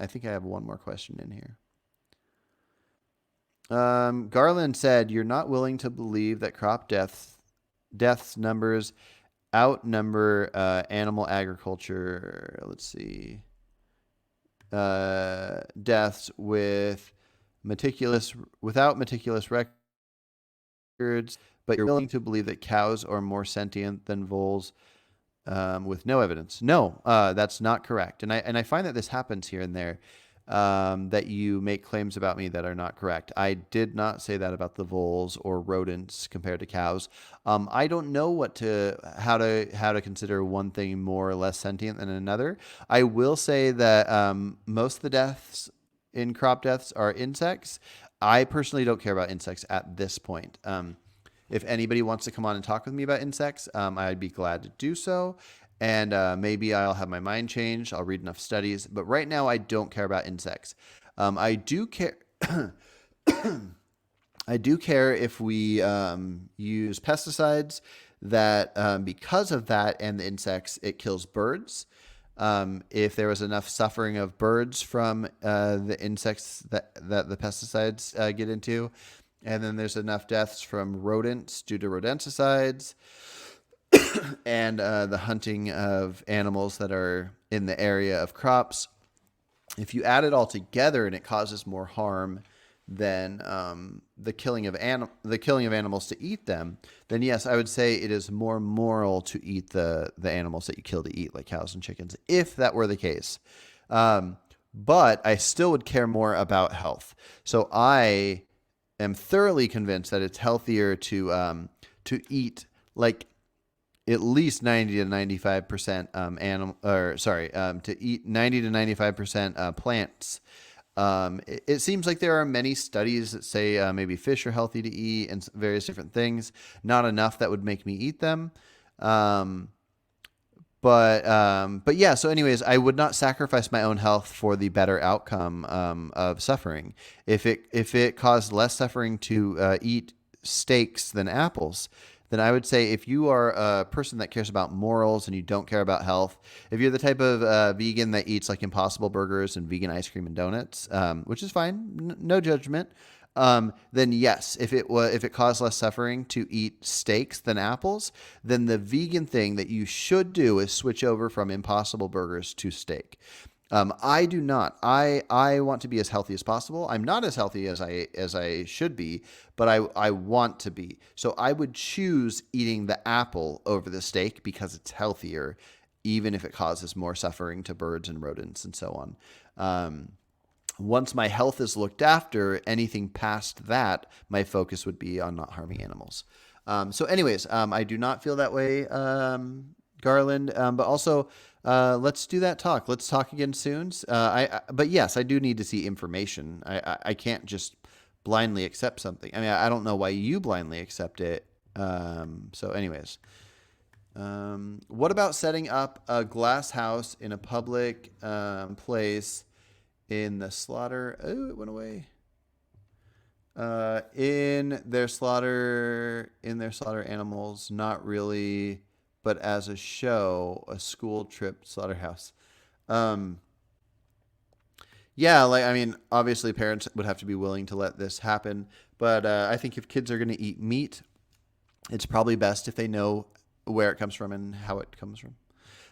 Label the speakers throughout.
Speaker 1: I think I have one more question in here. Garland said, "You're not willing to believe that crop deaths numbers outnumber animal agriculture. Let's see, deaths without meticulous records, but you're willing to believe that cows are more sentient than voles with no evidence." No, that's not correct. And I find that this happens here and there. That you make claims about me that are not correct. I did not say that about the voles or rodents compared to cows. I don't know how to consider one thing more or less sentient than another. I will say that most of the deaths in crop deaths are insects. I personally don't care about insects at this point. If anybody wants to come on and talk with me about insects, I'd be glad to do so. And maybe I'll have my mind changed. I'll read enough studies. But right now, I don't care about insects. I do care. I do care if we use pesticides that, because of that and the insects, it kills birds. If there was enough suffering of birds from the insects that the pesticides get into, and then there's enough deaths from rodents due to rodenticides, and the hunting of animals that are in the area of crops. If you add it all together and it causes more harm than the killing of animals to eat them, then yes, I would say it is more moral to eat the animals that you kill to eat, like cows and chickens, if that were the case. But I still would care more about health. So I am thoroughly convinced that it's healthier to eat like at least 90 to 95% to eat 90 to 95% plants. It seems like there are many studies that say maybe fish are healthy to eat and various different things. Not enough that would make me eat them. But yeah. So, anyways, I would not sacrifice my own health for the better outcome of suffering. If it caused less suffering to eat steaks than apples, then I would say if you are a person that cares about morals and you don't care about health, if you're the type of vegan that eats like Impossible Burgers and vegan ice cream and donuts, which is fine, no judgment, then yes, if it caused less suffering to eat steaks than apples, then the vegan thing that you should do is switch over from Impossible Burgers to steak. I do not. I want to be as healthy as possible. I'm not as healthy as I should be, but I want to be. So I would choose eating the apple over the steak because it's healthier, even if it causes more suffering to birds and rodents and so on. Once my health is looked after, anything past that, my focus would be on not harming animals. So, anyways, I do not feel that way, Garland. But also, let's do that talk. Let's talk again soon. But yes, I do need to see information. I can't just blindly accept something. I mean, I don't know why you blindly accept it. So, anyways, what about setting up a glass house in a public place in the slaughter? Oh, it went away. In their slaughter animals, not really, but as a show, a school trip slaughterhouse. Um, yeah, like I mean, obviously parents would have to be willing to let this happen, but I think if kids are going to eat meat, it's probably best if they know where it comes from and how it comes from.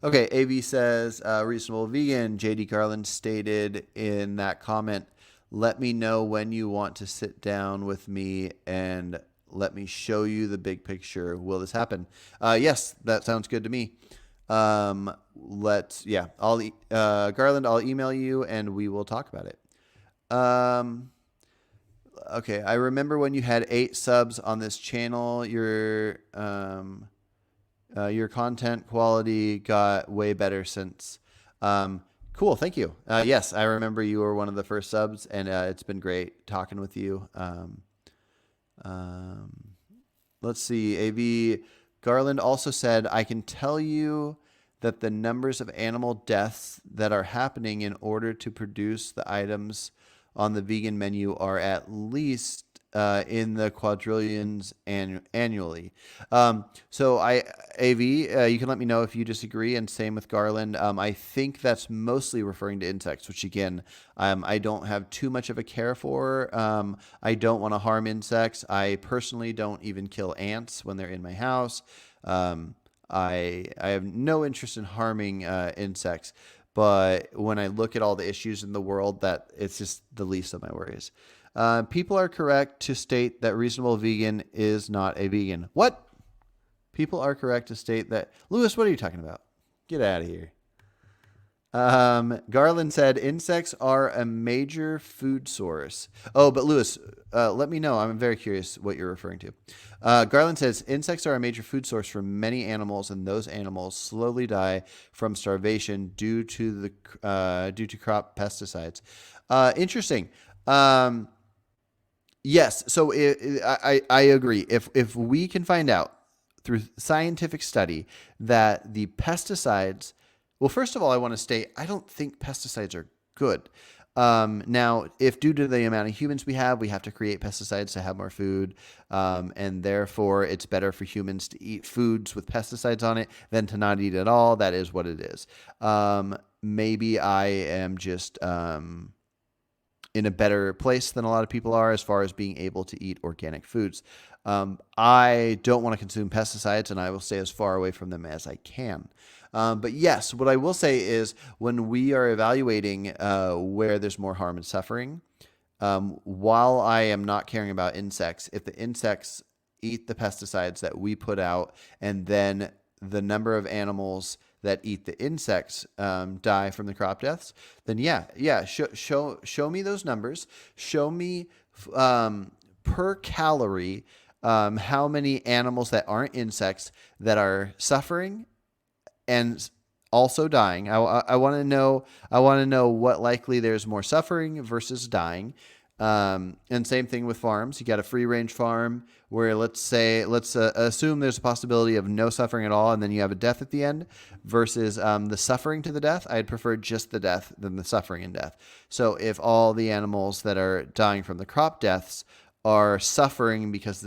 Speaker 1: Okay, AV says, reasonable vegan. JD Garland stated in that comment, let me know when you want to sit down with me and let me show you the big picture. Will this happen? Yes, that sounds good to me. Garland, I'll email you and we will talk about it. Okay, I remember when you had 8 subs on this channel, your content quality got way better since. Cool, thank you. Yes, I remember you were one of the first subs, and it's been great talking with you. Let's see. AV Garland also said, I can tell you that the numbers of animal deaths that are happening in order to produce the items on the vegan menu are at least in the quadrillions annually. So AV, you can let me know if you disagree, and same with Garland. I think that's mostly referring to insects, which again, I don't have too much of a care for. I don't want to harm insects. I personally don't even kill ants when they're in my house. I have no interest in harming insects, but when I look at all the issues in the world, that it's just the least of my worries. People are correct to state that reasonable vegan is not a vegan. What? People are correct to state that. Lewis, what are you talking about? Get out of here. Garland said insects are a major food source. Oh, but Lewis, let me know. I'm very curious what you're referring to. Garland says insects are a major food source for many animals, and those animals slowly die from starvation due to crop pesticides. Interesting. Yes, so I agree. If we can find out through scientific study that the pesticides, well, first of all, I want to state I don't think pesticides are good. Now, if due to the amount of humans we have to create pesticides to have more food, and therefore it's better for humans to eat foods with pesticides on it than to not eat at all. That is what it is. Maybe I am just in a better place than a lot of people are as far as being able to eat organic foods. I don't want to consume pesticides, and I will stay as far away from them as I can. But yes, what I will say is when we are evaluating where there's more harm and suffering, while I am not caring about insects, if the insects eat the pesticides that we put out, and then the number of animals that eat the insects die from the crop deaths, then show me those numbers. Show me per calorie how many animals that aren't insects that are suffering and also dying. I want to know. I want to know what likely there's more suffering versus dying. And same thing with farms. You got a free range farm where let's assume there's a possibility of no suffering at all, and then you have a death at the end versus the suffering to the death. I'd prefer just the death than the suffering and death. So if all the animals that are dying from the crop deaths are suffering because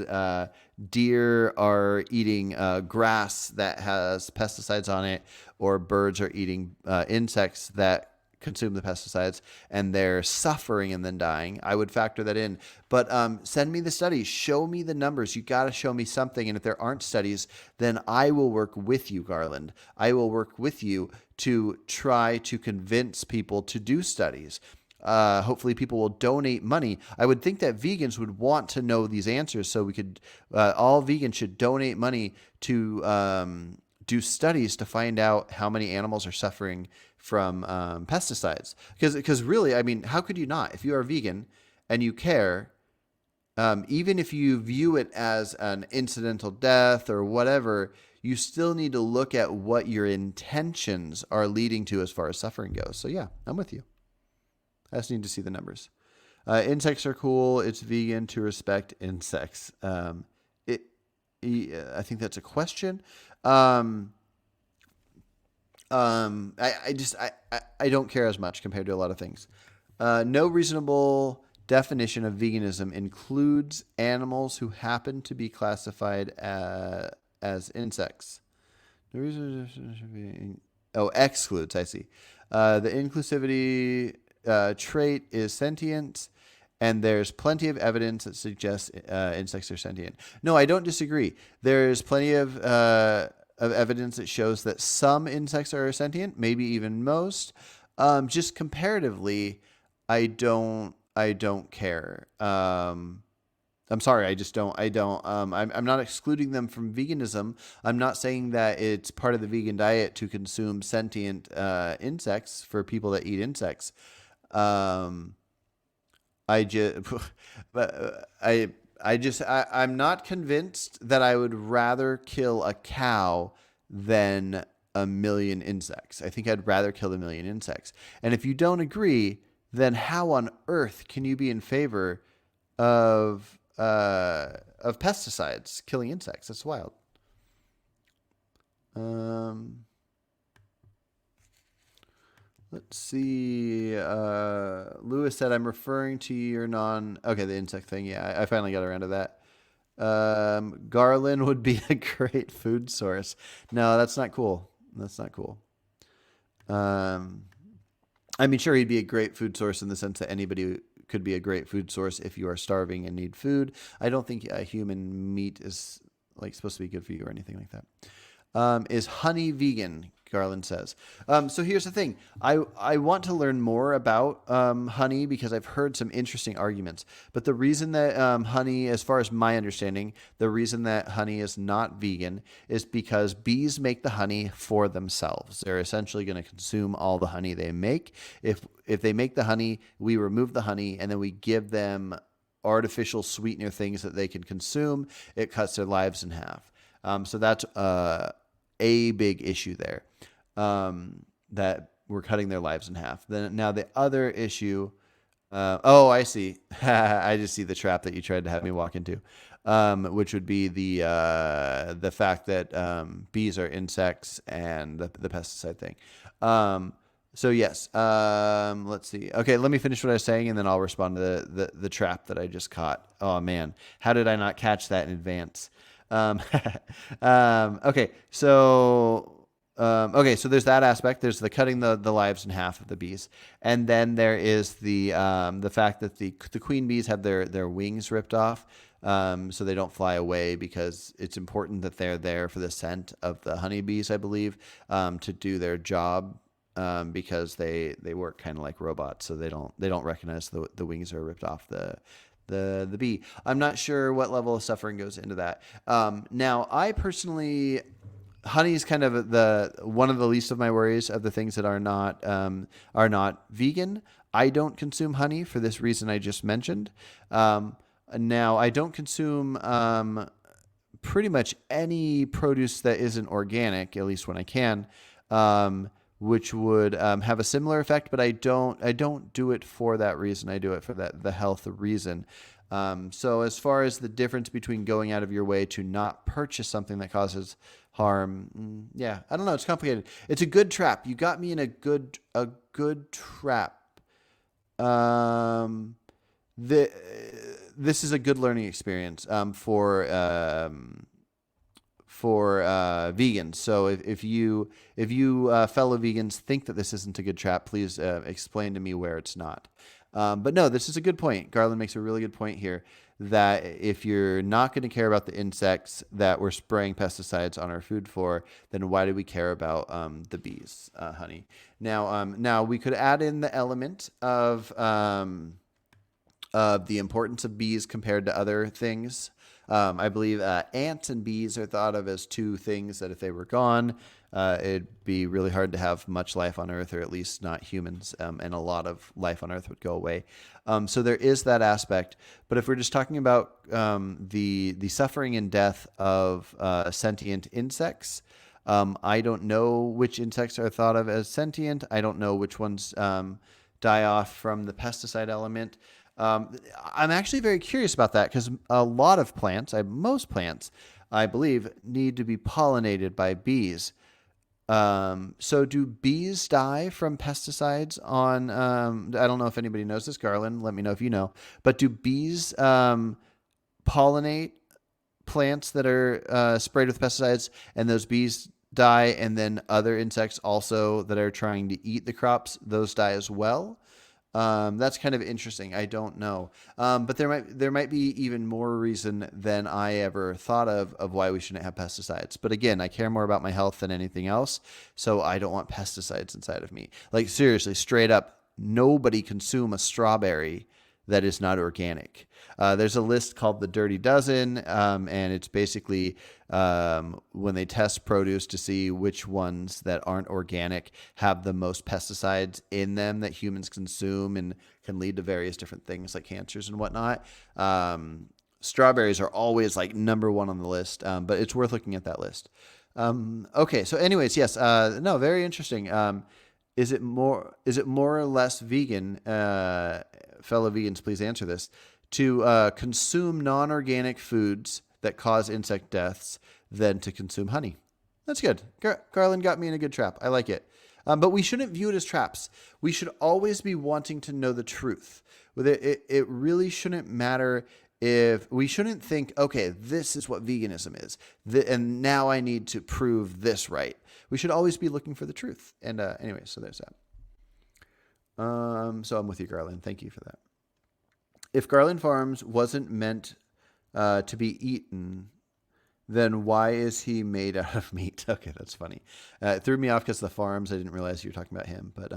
Speaker 1: deer are eating grass that has pesticides on it, or birds are eating insects that consume the pesticides, and they're suffering and then dying, I would factor that in. But send me the studies. Show me the numbers. You got to show me something. And if there aren't studies, then I will work with you, Garland. I will work with you to try to convince people to do studies. Hopefully people will donate money. I would think that vegans would want to know these answers, so we could, all vegans should donate money to do studies to find out how many animals are suffering from pesticides. Because really, I mean, how could you not? If you are vegan and you care, even if you view it as an incidental death or whatever, you still need to look at what your intentions are leading to as far as suffering goes. So yeah, I'm with you. I just need to see the numbers. Insects are cool. It's vegan to respect insects. I think that's a question. I don't care as much compared to a lot of things. No reasonable definition of veganism includes animals who happen to be classified as insects. No reason. Oh, excludes. I see. The inclusivity trait is sentient, and there's plenty of evidence that suggests insects are sentient. No, I don't disagree. There's plenty of evidence that shows that some insects are sentient, maybe even most. Just comparatively, I don't care. I'm sorry, I just don't. I'm not excluding them from veganism. I'm not saying that it's part of the vegan diet to consume sentient insects for people that eat insects. I'm not convinced that I would rather kill a cow than a million insects. I think I'd rather kill a million insects. And if you don't agree, then how on earth can you be in favor of pesticides killing insects? That's wild. Let's see. Lewis said, I'm referring to your okay, the insect thing. Yeah, I finally got around to that. Garland would be a great food source. No, that's not cool. That's not cool. Um, I mean, sure, he'd be a great food source in the sense that anybody could be a great food source if you are starving and need food. I don't think human meat is like supposed to be good for you or anything like that. Is honey vegan? Garland says. So here's the thing. I want to learn more about honey because I've heard some interesting arguments. But the reason that honey, as far as my understanding, the reason that honey is not vegan is because bees make the honey for themselves. They're essentially going to consume all the honey they make. If they make the honey, we remove the honey and then we give them artificial sweetener things that they can consume. It cuts their lives in half. So that's a big issue there, that we're cutting their lives in half. Then now the other issue, I see. I just see the trap that you tried to have me walk into, which would be the fact that bees are insects and the pesticide thing. So yes, let's see. Okay, let me finish what I was saying, and then I'll respond to the trap that I just caught. Oh man, how did I not catch that in advance? Okay, so there's that aspect. There's the cutting the lives in half of the bees, and then there is the fact that the queen bees have their wings ripped off, so they don't fly away because it's important that they're there for the scent of the honeybees, I believe, to do their job. Because they work kind of like robots, so they don't recognize the wings are ripped off the bee. I'm not sure what level of suffering goes into that. Now, I personally, honey is kind of one of the least of my worries of the things that are not vegan. I don't consume honey for this reason I just mentioned. Now, I don't consume pretty much any produce that isn't organic, at least when I can. Which would have a similar effect, but I don't do it for that reason. I do it for the health reason. So as far as the difference between going out of your way to not purchase something that causes harm, yeah, I don't know. It's complicated. It's a good trap. You got me in a good trap. This is a good learning experience for vegans. So if you fellow vegans think that this isn't a good trap, please explain to me where it's not. But no, this is a good point. Garland makes a really good point here that if you're not going to care about the insects that we're spraying pesticides on our food for, then why do we care about the bees, honey? Now we could add in the element of the importance of bees compared to other things. I believe ants and bees are thought of as two things that if they were gone, it'd be really hard to have much life on Earth, or at least not humans, and a lot of life on Earth would go away. So there is that aspect. But if we're just talking about the suffering and death of sentient insects, I don't know which insects are thought of as sentient. I don't know which ones die off from the pesticide element. I'm actually very curious about that because a lot of plants, most plants, I believe, need to be pollinated by bees. So do bees die from pesticides on, I don't know if anybody knows this, Garland, let me know if you know, but do bees pollinate plants that are sprayed with pesticides, and those bees die, and then other insects also that are trying to eat the crops, those die as well? That's kind of interesting. I don't know. But there might be even more reason than I ever thought of why we shouldn't have pesticides. But again, I care more about my health than anything else. So I don't want pesticides inside of me. Like seriously, straight up, nobody consume a strawberry that is not organic. There's a list called the Dirty Dozen, and it's basically when they test produce to see which ones that aren't organic have the most pesticides in them that humans consume and can lead to various different things like cancers and whatnot. Strawberries are always like number one on the list, but it's worth looking at that list. Okay, so anyways, yes, no, very interesting. Is it more or less vegan? Fellow vegans, please answer this. To consume non-organic foods that cause insect deaths than to consume honey. That's good. Garland got me in a good trap. I like it. But we shouldn't view it as traps. We should always be wanting to know the truth. It really shouldn't matter if we shouldn't think, okay, this is what veganism is, and now I need to prove this right. We should always be looking for the truth. And anyway, so there's that. So I'm with you, Garland. Thank you for that. If Garland Farms wasn't meant to be eaten, then why is he made out of meat? Okay, that's funny. It threw me off because the farms. I didn't realize you were talking about him. But